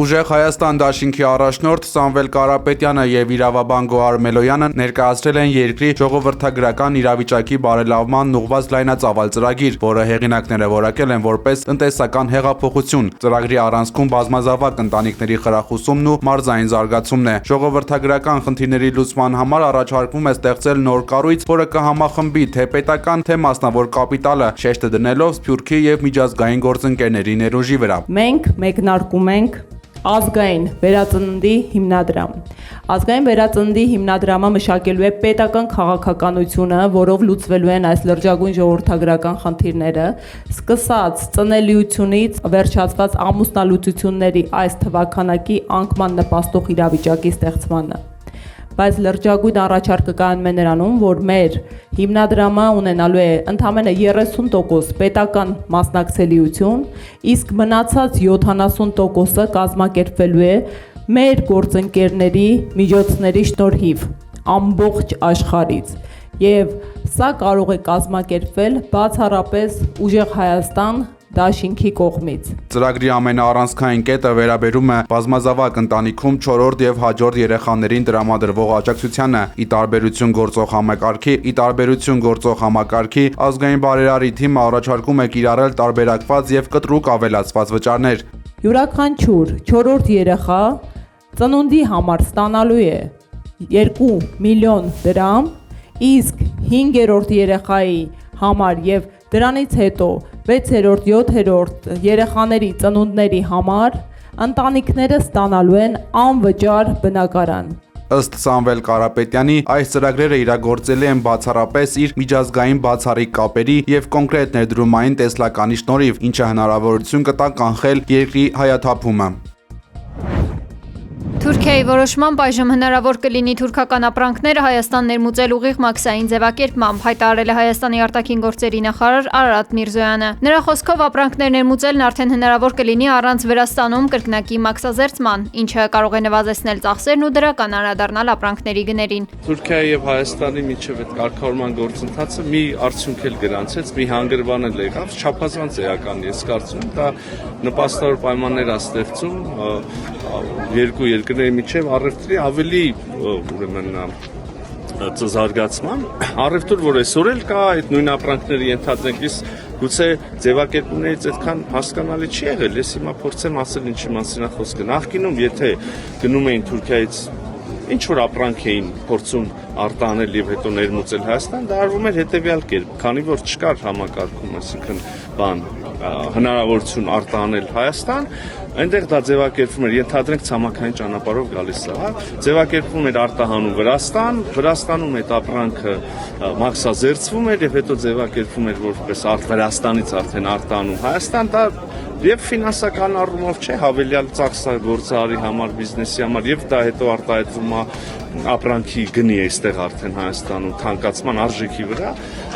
Ուժեղ Հայաստան դաշինքի առաջնորդ Սամվել Կարապետյանը եւ իրավաբան Գոհար Մելոյանը ներկայացրել են երկրի ժողովրդագրական իրավիճակի բարելավման ուղղված լայնածավալ ծրագիր, որը հեղինակները որակել են որպես տնտեսական հեղափոխություն։ Ծրագրի առանցքում բազմազավակ ընտանիքների խրախուսումն ու մարզային զարգացումն է։ Ժողովրդագրական խնդիրների լուծման համար առաջարկվում է ստեղծել նոր կառույց, որը կհամախմբի թե պետական, թե մասնավոր կապիտալը, շեշտը դնելով Սփյուռքի եւ միջազգային գործընկերների ներուժի վրա։ Մենք մեկնարկում ենք ազգային վերածննդի հիմնադրամ։ Ազգային վերածննդի հիմնադրամը մշակելու է պետական քաղաքականությունը, որով լուծվելու են այս լրջագույն ժողովրդագրական խնդիրները, սկսած ծնելիությունից վերջացված ամուսնալուծությունների այս թվաքանակի անկման նպաստող իրավիճակի ստեղծմանը։ Բայց լրջագույն առաջարկը կայանում է նրանում, որ մեր հիմնադրամը ունենալու է ընդամենը 30% պետական մասնակցելիություն, իսկ մնացած 70%-ը կազմակերպվելու է մեր գործընկերների միջոցների շնորհիվ ամբողջ աշխարհից։ Եվ սա կարող է կազմակերպվել բացառապես Ուժեղ Հայաստան դաշինքի կողմից։ Ծրագրի ամենաառանցքային կետը վերաբերում է բազմազավակ ընտանիքում 4-րդ եւ հաջորդ երեխաներին տրամադրվող աջակցությանը, ի տարբերություն գործող համակարգի ազգային բարերարի թիմը առաջարկում է կիրառել տարբերակված եւ կտրուկ ավելացված վճարներ։ Յուրաքանչյուր 4-րդ երեխա ծնունդի համար ստանալու է 2 միլիոն դրամ, իսկ 5-րդ երեխայի համար եւ դրանից հետո 6-րդ, 7-րդ երեխաների ծնունդների համար ընտանիքները ստանալու են անվճար բնակարան։ Ըստ Սամվել Կարապետյանի, այս ծրագրերը իրագործելի են բացառապես իր միջազգային բացառիկ կապերի եւ կոնկրետ ներդրումային տեսլականի շնորհիվ, ինչը հնարավորություն կտա կանխել երկրի հայաթափումը։ Թուրքիայի որոշմամբ այժմ հնարավոր կլինի թուրքական ապրանքները Հայաստան ներմուծել ուղիղ մաքսային ձևակերպմամբ, հայտարարել է Հայաստանի արտաքին գործերի նախարար Արարատ Միրզոյանը։ Նրա խոսքով ապրանքներ ներմուծելն արդեն հնարավոր կլինի առանց Վրաստանում կրկնակի մաքսազերծման, ինչը կարող է նվազեցնել ծախսերն ու դրական անդրադառնալ ապրանքների գներին։ Թուրքիայի եւ Հայաստանի միջև այդ կարգավորման գործընթացը մի արդյունք էլ գրանցեց, մի հանգրվան էլ եղավ, չափազանց էական, ես կարծում եմ, դա նպաստավոր պայմաններ է ստեղծում երկու երկրների միջև առևտրի ավելի ուրեմն զարգացման, առևտուր, որ այսօր էլ կա, այդ նույն ապրանքները ենթադրենք, իսկ գուցե ձևակերպումներից այդքան հասկանալի չի եղել, ես հիմա փորձեմ ասել ինչի մասին է խոսքը։ Նախկինում եթե գնում էին Թուրքիայից ինչ որ ապրանք էին փորձում արտանել եւ հետո ներմուծել Հայաստան, դա արվում էր հետեւյալ կերպ, քանի որ չկար համակարգում, այսինքն հնարավորություն արտանել Հայաստան, այնտեղ դա ձևակերպվում էր, ենթադրենք ցամաքային ճանապարհով գալիս է, հա, ձևակերպվում էր արտահանում Վրաստան, Վրաստանում այդ ապրանքը մաքսազերծվում էր եւ հետո ձևակերպվում էր որպես Վրաստանից արդեն արտահանում Հայաստան, դա եւ ֆինանսական առումով չէ, հավելյալ ծախսագործարի համար, բիզնեսի համար եւ դա հետո արտահայտվում է ապրանքի գնի այստեղ արդեն Հայաստանում թանկացման արժեքի վրա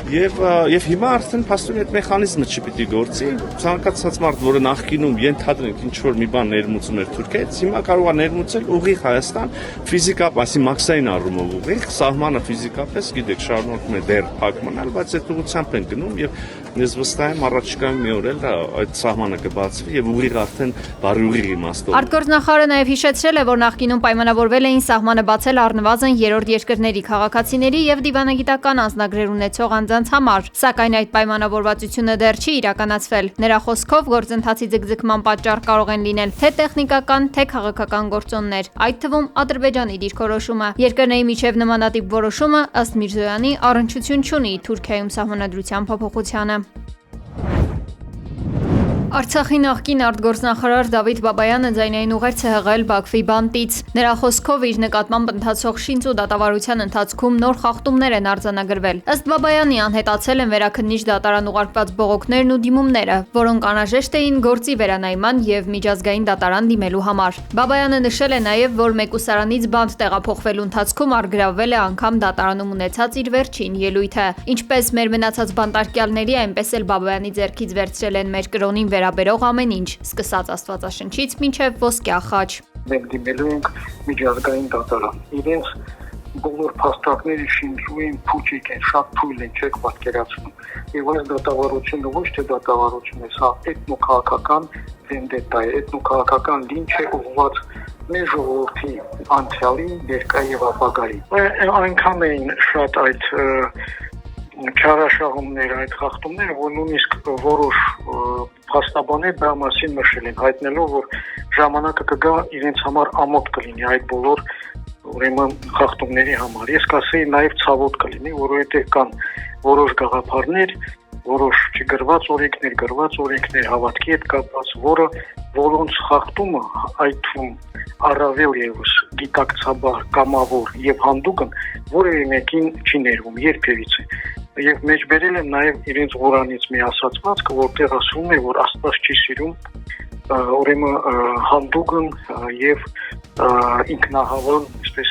եւ հիմա արդեն փաստորեն այդ մեխանիզմը չպիտի գործի, ցանկացած մարդ, որը նախկինում ենթադրենք ինչ որ մի բան ներմուծում էր Թուրքիայից, հիմա կարող է ներմուծել ուղիղ Հայաստան ֆիզիկապես, մաքսային առումով ուղիղ, սահմանը ֆիզիկապես, գիտեք, շարունակում է դեռ փակ մնալ, բայց այդ ուղղությամբ են գնում եւ ես վստահ եմ առաջիկայում մի օր էլ այդ սահմանը կբացվի եւ ուղիղ արդեն բարի ուղիղ իմաստով։ Արտգործնախարարը նաեւ հիշեցրել է, որ նախկինում պայմանավորվել էին սահմանը բացել առնվազն երրորդ երկրների քաղաքացիների եւ դիվանագիտական անձնագրեր ունեցող անձանց համար, սակայն այդ պայմանավորվածությունը դեռ չի իրականացվել։ Նրա խոսքով գործընթացի ձգձգման պատճառ կարող են լինել թե տեխնիկական, թե քաղաքական գործոններ, այդ թվում Ադրբեջանի դիրքորոշումը։ Երկրների միջև նմանատիպ որոշումը ըստ Միրզոյանի առնչություն չունի Թուրքիայում սահմանադրության փոփոխությանը։ Արցախի նախկին արտգործնախարար Դավիթ Բաբայանը ձայնային ուղերձ է հղել Բաքվի բանտից։ Նրա խոսքով իր նկատմամբ ընթացող շինծ ու դատավարության ընթացքում նոր խախտումներ են արձանագրվել։ Ըստ Բաբայանի անհետացել են վերաքննիչ դատարան ուղարկված բողոքներն ու դիմումները, որոնք անհրաժեշտ էին գործի վերանայման եւ միջազգային դատարան դիմելու համար։ Բաբայանը նշել է նաեւ, որ մեկուսարանից բանտ տեղափոխվելու ընթացքում առգրավվել է անգամ դատարանում ունեցած իր վերջին ելույթը։ Ինչպես մեր մնացած բանտարկյալների, այնպես էլ Բաբայանի ձեռքից վերցրել են մեր կրոնին վերաբերող ամեն ինչ, սկսած Աստվածաշնչից մինչև ոսկյա խաչ։ Մենք դիմելու ենք միջազգային դատարան։ Իրենց բոլոր փաստարկները շինծու են, փուչիկ են, շատ թույլ են, չեք պատկերացնում։ Եվ այս դատավարությունը ոչ թե դատավարություն է, սա էթնոքաղաքական վենդետա է, էթնոքաղաքական լինչ է ուղղված մեր ժողովրդի անցյալին, ներկա եւ ապագային։ Այնքան էին շատ այդ չարաշահումները, այդ խախտումները, որ նույնիսկ որոշ փաստաբաններ դա մասին նշել են, հայտնելով, որ ժամանակը կգա իրենց համար ամոթ կլինի այդ բոլոր ուրեմն խախտումների համար։ Ես կասեի նաև ցավոտ կլինի, որովհետև կան որոշ գաղափարներ, որոշ չգրված օրենքներ, գրված օրենքներ հավատքի հետ կապված, որը որոնց խախտումը այդ թվում առավել եւս գիտակցաբար, կամավոր եւ հանդուգն որևէ մեկին չի ներվում երբևիցե։ Եվ մեջբերել եմ նաև իրենց Ղուրանից մի ասացվածք, որտեղ ասվում է, որ Աստված չի սիրում ուրեմն հանդուգն եւ ինքնահավան, այսպես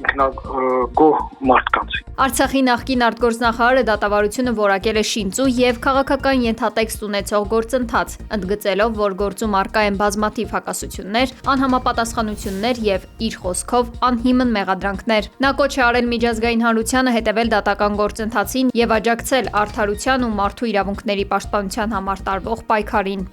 ինքնագոհ մարդկանց։ Արցախի նախկին արտգործնախարարը դատավարությունը որակել է շինծու եւ քաղաքական ենթատեքստ ունեցող գործընթաց, ընդգծելով, որ գործում առկա են բազմաթիվ հակասություններ, անհամապատասխանություններ եւ իր խոսքով անհիմն մեղադրանքներ։ Նա կոչ է արել միջազգային հանրությանը հետևել դատական գործընթացին եւ աջակցել արդարության ու մարդու իրավունքների պաշտպանության համար տարվող պայքարին։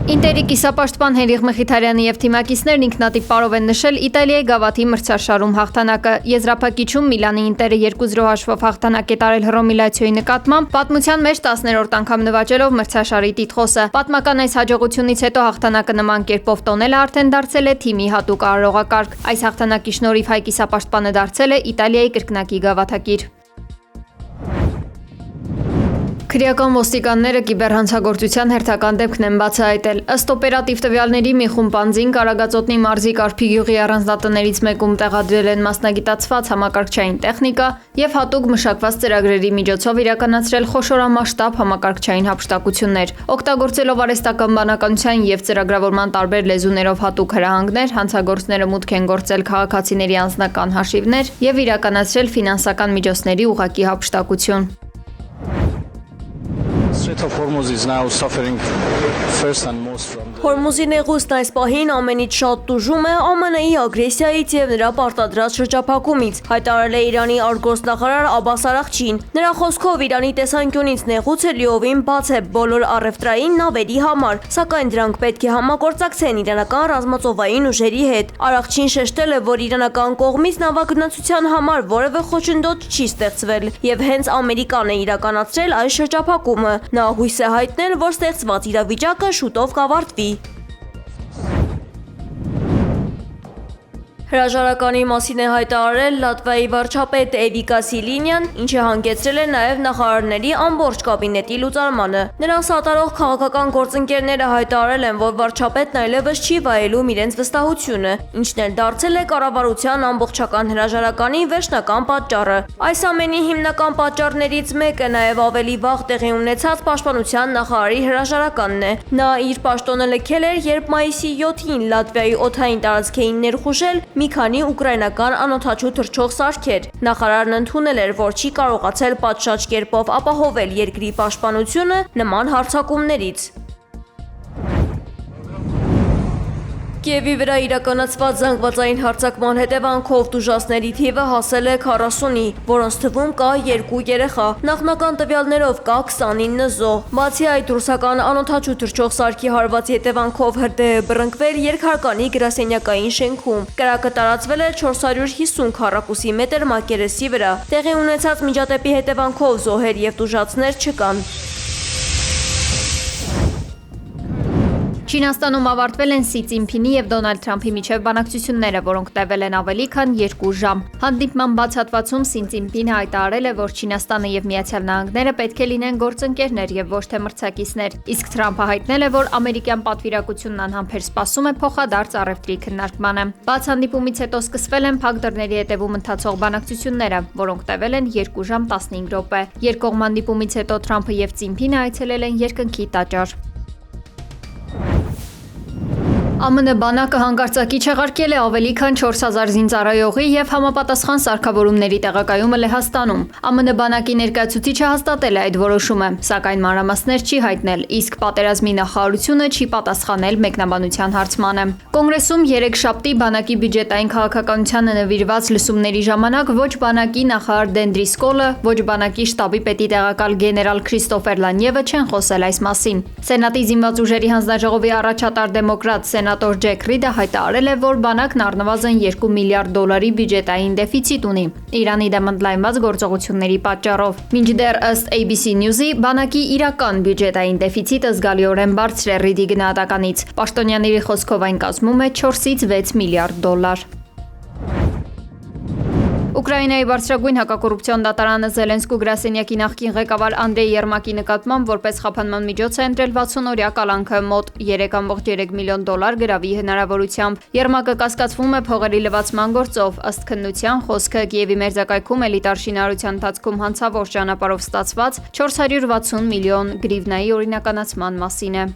Ինտերի կիսապաշտպան Հենրիխ Մխիթարյանի եւ թիմակիցներն ինքնատիպ պարով են նշել Իտալիայի գավաթի մրցաշարում հաղթանակը։ Եզրափակիչում Միլանի Ինտերը 2-0 հաշվով հաղթանակ է տարել Հռոմի Լացիոյի նկատմամբ, պատմության մեջ 10-րդ անգամ նվաճելով մրցաշարի տիտղոսը։ Պատմական այս հաջողությունից հետո հաղթանակը նման կերպով տոնելը արդեն դարձել է թիմի հատուկ արարողակարգ։ Այս հաղթանակի շնորհիվ հայ կիսապաշտպանը դարձել է Իտալիայի կրկնակի գավաթակիր։ Քրեական ոստիկանները կիբերհանցագործության հերթական դեպքն են բացահայտել։ Ըստ օպերատիվ տվյալների մի խումբ անձին Կարագածոտնի մարզի Կարփի գյուղի առանձնատներից մեկում տեղադրել են մասնագիտացված համակարգչային տեխնիկա եւ հատուկ մշակված ծրագրերի միջոցով իրականացրել խոշորամասշտաբ համակարգչային հափշտակություններ։ Օգտագործելով արհեստական բանականության եւ ծրագրավորման տարբեր լեզուներով հատուկ հրահանգներ, հանցագործները մուտք են գործել քաղաքացիների անձնական հաշիվներ եւ իրականացրել ֆինանսական միջոցների ուղղակի հափշտակություն։ Հորմուզի նեղուստն այս պահին ամենից շատ տուժում է ԱՄՆ-ի ագրեսիայից եւ նրա պարտադրած շրջափակումից, հայտարարել է Իրանի արտգործնախարար Աբբաս Արաղչին։ Նրա խոսքով Իրանի տեսանկյունից նեղուցը լիովին բաց է բոլոր առևտրային նավերի համար, սակայն դրանք պետք է համագործակցեն իրանական ռազմածովային ուժերի հետ։ Արաղչին շեշտել է, որ իրանական կողմից նավագնացության համար որևէ խոչընդոտ չի ստեղծվել եւ հենց Ամերիկան է իրականացրել այս շրջափակումը։ Նա հույս է հայտնել, որ ստեղծված իրավիճակը շուտով կավարտվի։ Հրաժարականի մասին է հայտարարել Լատվիայի վարչապետ Էվիկա Սիլինյան, ինչը հանգեցրել է նաև նախարարների ամբողջ կաբինետի լուծարմանը։ Նրան սատարող քաղաքական գործընկերները հայտարարել են, որ վարչապետն այլևս չի վայելում իրենց վստահությունը, ինչն էլ դարձել է կառավարության ամբողջական հրաժարականի վերջնական պատճառը։ Այս ամենի հիմնական պատճառներից մեկը նաև ավելի վաղ տեղի ունեցած պաշտպանության նախարարի հրաժարականն է։ Նա իր պաշտոնը լքել էր, երբ մայիսի 7-ին Լատվիայի օդային տարածք էին ներխուժել մի քանի ուկրաինական անօդաչու թռչող սարքեր։ Նախարարն ընդունել էր, որ չի կարողացել պատշաճ կերպով ապահովել երկրի պաշտպանությունը նման հարձակումներից։ Կիևի վրա իրականացված զանգվածային հարձակման հետևանքով տուժածների թիվը հասել է 40-ի, որոնց թվում կա 2 երեխա։ Նախնական տվյալներով կա 29 զոհ։ Բացի այդ, ռուսական անօդաչու թռչող սարքի հարվածի հետևանքով հրդեհ է բռնկվել երկհարկանի գրասենյակային շենքում։ Կրակը տարածվել է 450 քառակուսի մետր մակերեսի վրա։ Տեղի ունեցած միջադեպի հետևանքով զոհեր եւ տուժածներ չկան։ Չինաստանում ավարտվել են Սի Ցինփինի եւ Դոնալդ Թրամփի միջև բանակցությունները, որոնք տևել են ավելի քան 2 ժամ։ Հանդիպման բաց հատվածում Սի Ցինփինը հայտարարել է, որ Չինաստանը եւ Միացյալ Նահանգները պետք է լինեն գործընկերներ եւ ոչ թե մրցակիցներ, իսկ Թրամփը հայտնել է, որ ամերիկյան պատվիրակությունն անհամբեր սպասում է փոխադարձ առևտրի քննարկմանը։ Բաց հանդիպումից հետո սկսվել են փակ դռների հետևում ընթացող բանակցությունները, որոնք տևել են 2 ժամ 15 րոպե։ Երկկողմ հանդիպումից հետո Թրամփը եւ Ցինփինը այցելել են երկնքի տաճար։ ԱՄՆ բանակը հանկարծակի չեղարկել է ավելի քան 4000 զինծառայողի եւ համապատասխան սարքավորումների տեղակայումը Լեհաստանում։ ԱՄՆ բանակի ներկայացուցիչը հաստատել է այդ որոշումը, սակայն մանրամասներ չի հայտնել, իսկ պատերազմի նախարարությունը չի պատասխանել մեկնաբանության հարցմանը։ Կոնգրեսում երեքշաբթի բանակի բյուջետային քաղաքականությանը նվիրված լսումների ժամանակ ոչ բանակի նախարար Դեն Դրիսկոլը, ոչ բանակի շտաբի պետի տեղակալ գեներալ Քրիստոֆեր Լանյևը չեն խոսել այս մասին։ Սենատի զինված ուժերի հանձնաժողովի առաջատար դեմոկրատ Սենատոր Ջեք Ռիդը հայտարարել է, որ բանակն առնվազն $2 միլիարդ բյուջետային դեֆիցիտ ունի Իրանի դեմ ընդլայնված գործողությունների պատճառով։ Մինչդեռ ըստ ABC News-ի բանակի իրական բյուջետային դեֆիցիտը զգալիորեն բարձր է Ռիդի գնահատականից։ Պաշտոնյաների խոսքով այն կազմում է 4-ից 6 միլիարդ $։ Ուկրաինայի բարձրագույն հակակոռուպցիոն դատարանը Զելենսկու գրասենյակի նախկին ղեկավար Անդրեյ Երմակի նկատմամբ որպես խափանման միջոց է ընտրել 60-օրյա կալանքը մոտ $3.3 միլիոն գրավի հնարավորությամբ։ Երմակը կասկածվում է փողերի լվացման գործով, ըստ քննության խոսքը Կիևի մերձակայքում էլիտար շինարարության ընթացքում հանցավոր ճանապարհով ստացված 460 միլիոն գրիվնայի օրինականացման մասին է։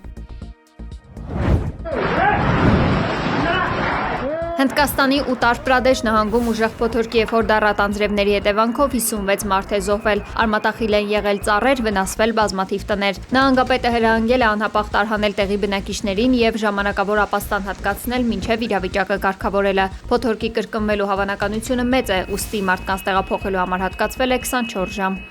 Հնդկաստանի Ուտար Պրադեշ նահանգում ուժեղ փոթորկի և հորդառատ անձրևների հետևանքով 56 մարդ է զոհվել, արմատախիլ են եղել ծառեր, վնասվել բազմաթիվ տներ։ Նահանգապետը հրահանգել է անհապաղ տարհանել տեղի բնակիչներին և ժամանակավոր ապաստան հատկացնել մինչև իրավիճակը կարգավորելը։ Փոթորկի կրկնվելու հավանականությունը մեծ է, ուստի մարդկանց տեղափոխելու համար հատկացվել է 24 ժամ։